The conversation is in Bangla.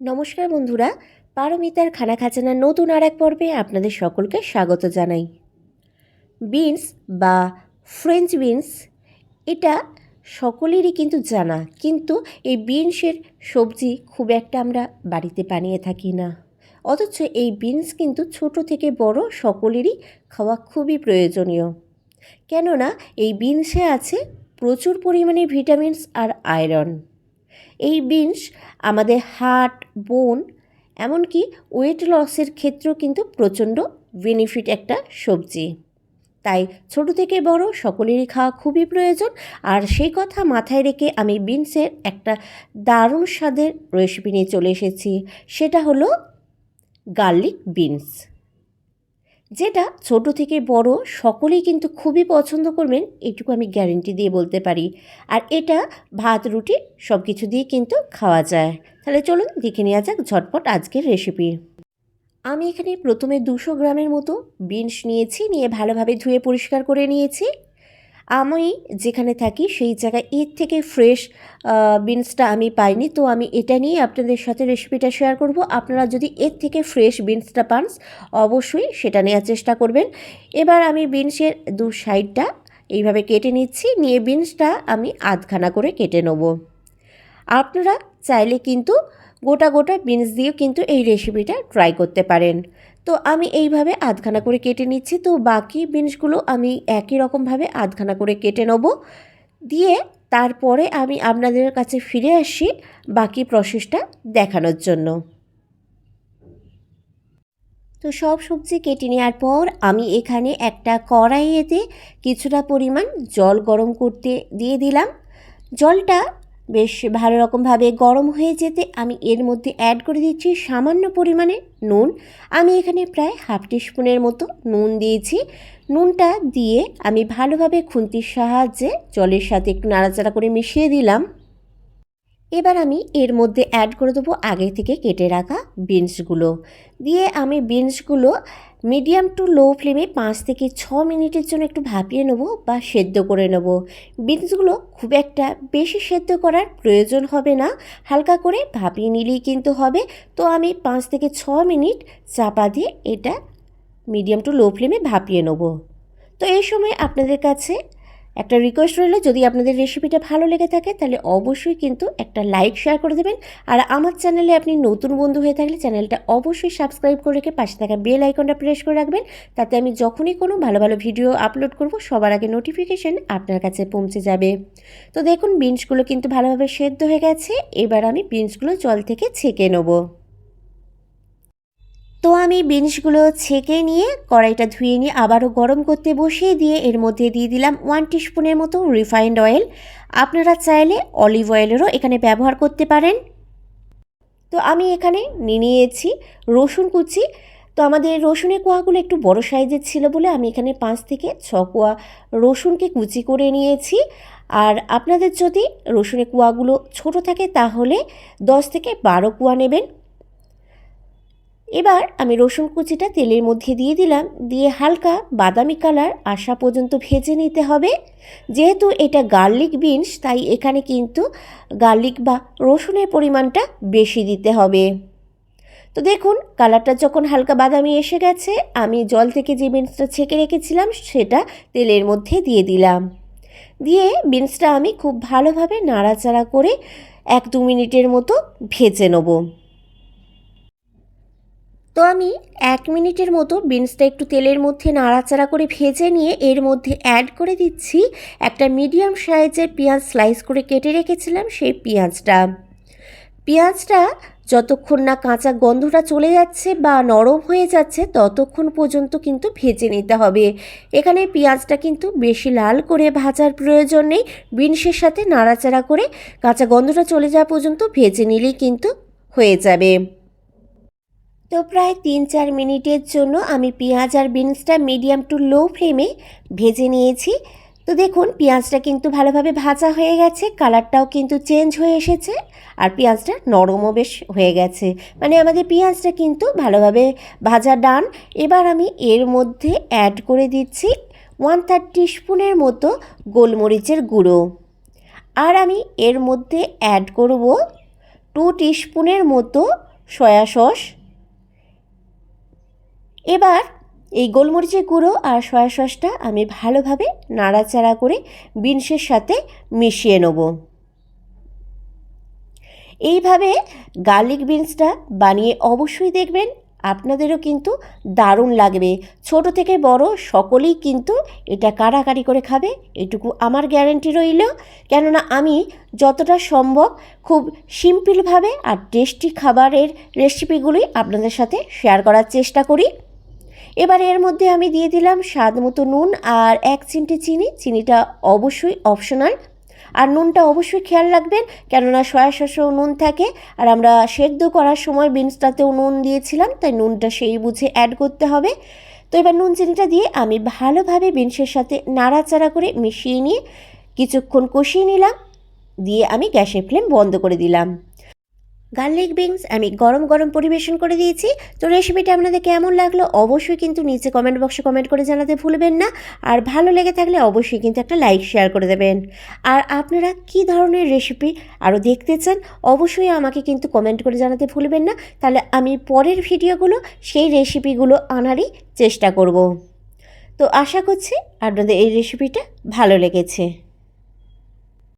নমস্কার বন্ধুরা, পারমিতার খানা খাজানার নতুন আর এক পর্বে আপনাদের সকলকে স্বাগত জানাই। বিনস বা ফ্রেঞ্চ বিনস এটা সকলেরই কিন্তু জানা, কিন্তু এই বিনসের সবজি খুব একটা আমরা বাড়িতে বানিয়ে থাকি না। অথচ এই বিনস কিন্তু ছোট থেকে বড় সকলেরই খাওয়া খুবই প্রয়োজনীয়। কেননা এই বিনসে আছে প্রচুর পরিমাণে ভিটামিনস আর আয়রন। এই বিনস আমাদের হার্ট, বোন, এমনকি ওয়েট লসের ক্ষেত্রেও কিন্তু প্রচণ্ড বেনিফিট একটা সবজি। তাই ছোট থেকে বড় সকলেরই খাওয়া খুবই প্রয়োজন। আর সেই কথা মাথায় রেখে আমি বিনসের একটা দারুণ স্বাদের রেসিপি নিয়ে চলে এসেছি। সেটা হলো গার্লিক বিনস, যেটা ছোট থেকে বড় সকলেই কিন্তু খুবই পছন্দ করবেন, এটুকু আমি গ্যারেন্টি দিয়ে বলতে পারি। আর এটা ভাত, রুটি সব কিছু দিয়ে কিন্তু খাওয়া যায়। তাহলে চলুন দেখে নেওয়া যাক ঝটপট আজকের রেসিপি। আমি এখানে প্রথমে 200 গ্রামের মতো বিনস নিয়ে ভালোভাবে ধুয়ে পরিষ্কার করে নিয়েছি। আমি যেখানে থাকি সেই জায়গায় এর থেকে ফ্রেশ বিনসটা আমি পাইনি, তো আমি এটা নিয়ে আপনাদের সাথে রেসিপিটা শেয়ার করব। আপনারা যদি এর থেকে ফ্রেশ বিনসটা পান অবশ্যই সেটা নেওয়ার চেষ্টা করবেন। এবার আমি বিনসের দু সাইডটা এইভাবে কেটে নিচ্ছি, নিয়ে বিনসটা আমি আধখানা করে কেটে নেব। আপনারা চাইলে কিন্তু গোটা গোটা বিনস দিয়েও কিন্তু এই রেসিপিটা ট্রাই করতে পারেন। তো আমি এইভাবে আধখানা করে কেটে নিচ্ছি। তো বাকি বিনসগুলো আমি একই রকমভাবে আধখানা করে কেটে নেব, দিয়ে তারপরে আমি আপনাদের কাছে ফিরে আসি বাকি প্রসেসটা দেখানোর জন্য। তো সব সবজি কেটে নেওয়ার পর আমি এখানে একটা কড়াইয়েতে কিছুটা পরিমাণ জল গরম করতে দিয়ে দিলাম। জলটা বেশ ভালো রকমভাবে গরম হয়ে যেতে আমি এর মধ্যে অ্যাড করে দিচ্ছি সামান্য পরিমাণে নুন। আমি এখানে প্রায় হাফ টিস্পুনের মতো নুন দিয়েছি। নুনটা দিয়ে আমি ভালোভাবে খুন্তির সাহায্যে জলের সাথে একটু নাড়াচাড়া করে মিশিয়ে দিলাম। এবার আমি এর মধ্যে অ্যাড করে দেবো আগে থেকে কেটে রাখা বিনসগুলো। দিয়ে আমি বিনসগুলো মিডিয়াম টু লো ফ্লেমে 5 থেকে 6 মিনিটের জন্য একটু ভাপিয়ে নেব বা সেদ্ধ করে নেব। বিনসগুলো খুব একটা বেশি সেদ্ধ করার প্রয়োজন হবে না, হালকা করে ভাপিয়ে নিলেই কিন্তু হবে। তো আমি 5 থেকে 6 মিনিট চাপা দিয়ে এটা মিডিয়াম টু লো ফ্লেমে ভাপিয়ে নেব। তো এই সময় আপনাদের কাছে একটা রিকোয়েস্ট রইল, যদি আপনাদের রেসিপিটা ভালো লেগে থাকে তাহলে অবশ্যই কিন্তু একটা লাইক শেয়ার করে দেবেন। আর আমার চ্যানেলে আপনি নতুন বন্ধু হয়ে থাকলে চ্যানেলটা অবশ্যই সাবস্ক্রাইব করে রেখে পাশে থাকা বেল আইকনটা প্রেস করে রাখবেন, তাতে আমি যখনই কোনো ভালো ভালো ভিডিও আপলোড করব সবার আগে নোটিফিকেশন আপনার কাছে পৌঁছে যাবে। তো দেখুন বিনসগুলো কিন্তু ভালোভাবে সেদ্ধ হয়ে গেছে। এবার আমি বিনসগুলো জল থেকে ছেঁকে নেব। তো আমি বিনসগুলো ছেঁকে নিয়ে কড়াইটা ধুয়ে নিয়ে আবারও গরম করতে বসিয়ে দিয়ে এর মধ্যে দিয়ে দিলাম 1 টিস্পুনের মতো রিফাইন্ড অয়েল। আপনারা চাইলে অলিভ অয়েলেরও এখানে ব্যবহার করতে পারেন। তো আমি এখানে নিয়েছি রসুন কুচি। তো আমাদের রসুনের কোয়াগুলো একটু বড় সাইজের ছিল বলে আমি এখানে 5 থেকে 6 কোয়া রসুনকে কুচি করে নিয়েছি। আর আপনাদের যদি রসুনের কোয়াগুলো ছোট থাকে তাহলে 10 থেকে 12 কোয়া নেবেন। এবার আমি রসুন কুচিটা তেলের মধ্যে দিয়ে দিলাম, দিয়ে হালকা বাদামি কালার আসা পর্যন্ত ভেজে নিতে হবে। যেহেতু এটা গার্লিক বিনস তাই এখানে কিন্তু গার্লিক বা রসুনের পরিমাণটা বেশি দিতে হবে। তো দেখুন কালারটা যখন হালকা বাদামি এসে গেছে, আমি জল থেকে যে বিনসটা ছেঁকে রেখেছিলাম সেটা তেলের মধ্যে দিয়ে দিলাম। দিয়ে বিনসটা আমি খুব ভালোভাবে নাড়াচাড়া করে 1-2 মিনিটের মতো ভেজে নেব। তো আমি 1 মিনিটের মতো বিনসটা একটু তেলের মধ্যে নাড়াচাড়া করে ভেজে নিয়ে এর মধ্যে অ্যাড করে দিচ্ছি একটা মিডিয়াম সাইজের পেঁয়াজ স্লাইস করে কেটে রেখেছিলাম সেই পেঁয়াজটা যতক্ষণ না কাঁচা গন্ধটা চলে যাচ্ছে বা নরম হয়ে যাচ্ছে ততক্ষণ পর্যন্ত কিন্তু ভেজে নিতে হবে। এখানে পেঁয়াজটা কিন্তু বেশি লাল করে ভাজার প্রয়োজন নেই, বিনসের সাথে নাড়াচাড়া করে কাঁচা গন্ধটা চলে যাওয়া পর্যন্ত ভেজে নিলেই কিন্তু হয়ে যাবে। তো প্রায় 3-4 মিনিটের জন্য আমি পেঁয়াজ আর বিনসটা মিডিয়াম টু লো ফ্লেমে ভেজে নিয়েছি। তো দেখুন পেঁয়াজটা কিন্তু ভালোভাবে ভাজা হয়ে গেছে, কালারটাও কিন্তু চেঞ্জ হয়ে এসেছে আর পেঁয়াজটা নরমও বেশ হয়ে গেছে, মানে আমাদের পেঁয়াজটা কিন্তু ভালোভাবে ভাজা ডান। এবার আমি এর মধ্যে অ্যাড করে দিচ্ছি 1/3 টিস্পুনের মতো গোলমরিচের গুঁড়ো। আর আমি এর মধ্যে অ্যাড করব 2 টিস্পুনের মতো সয়া সস। এবার এই গোলমরিচের গুঁড়ো আর সয়া সসটা আমি ভালোভাবে নাড়াচাড়া করে বিনসের সাথে মিশিয়ে নেব। এইভাবে গার্লিক বিনসটা বানিয়ে অবশ্যই দেখবেন, আপনাদেরও কিন্তু দারুণ লাগবে। ছোট থেকে বড় সকলেই কিন্তু এটা কাড়াকাড়ি করে খাবে, এটুকু আমার গ্যারান্টি রইল। কেননা আমি যতটা সম্ভব খুব সিম্পলভাবে আর টেস্টি খাবারের রেসিপিগুলোই আপনাদের সাথে শেয়ার করার চেষ্টা করি। এবার এর মধ্যে আমি দিয়ে দিলাম স্বাদ মতো নুন আর 1 চিমটি চিনি। চিনিটা অবশ্যই অপশনাল, আর নুনটা অবশ্যই খেয়াল রাখবেন, কেননা সয়া সসেও নুন থাকে, আর আমরা সেদ্ধ করার সময় বিনসটাতেও নুন দিয়েছিলাম, তাই নুনটা সেই বুঝে অ্যাড করতে হবে। তো এবার নুন চিনিটা দিয়ে আমি ভালোভাবে বিনসের সাথে নাড়াচাড়া করে মিশিয়ে নিয়ে কিছুক্ষণ কষিয়ে নিলাম, দিয়ে আমি গ্যাসের ফ্লেম বন্ধ করে দিলাম। গার্লিক বিনস আমি গরম গরম পরিবেশন করে দিয়েছি। তো রেসিপিটা আপনাদের কেমন লাগলো অবশ্যই কিন্তু নিচে কমেন্ট বক্সে কমেন্ট করে জানাতে ভুলবেন না। আর ভালো লেগে থাকলে অবশ্যই কিন্তু একটা লাইক শেয়ার করে দেবেন। আর আপনারা কী ধরনের রেসিপি আরও দেখতে চান অবশ্যই আমাকে কিন্তু কমেন্ট করে জানাতে ভুলবেন না, তাহলে আমি পরের ভিডিওগুলো সেই রেসিপিগুলো আনারই চেষ্টা করব। তো আশা করছি আপনাদের এই রেসিপিটা ভালো লেগেছে।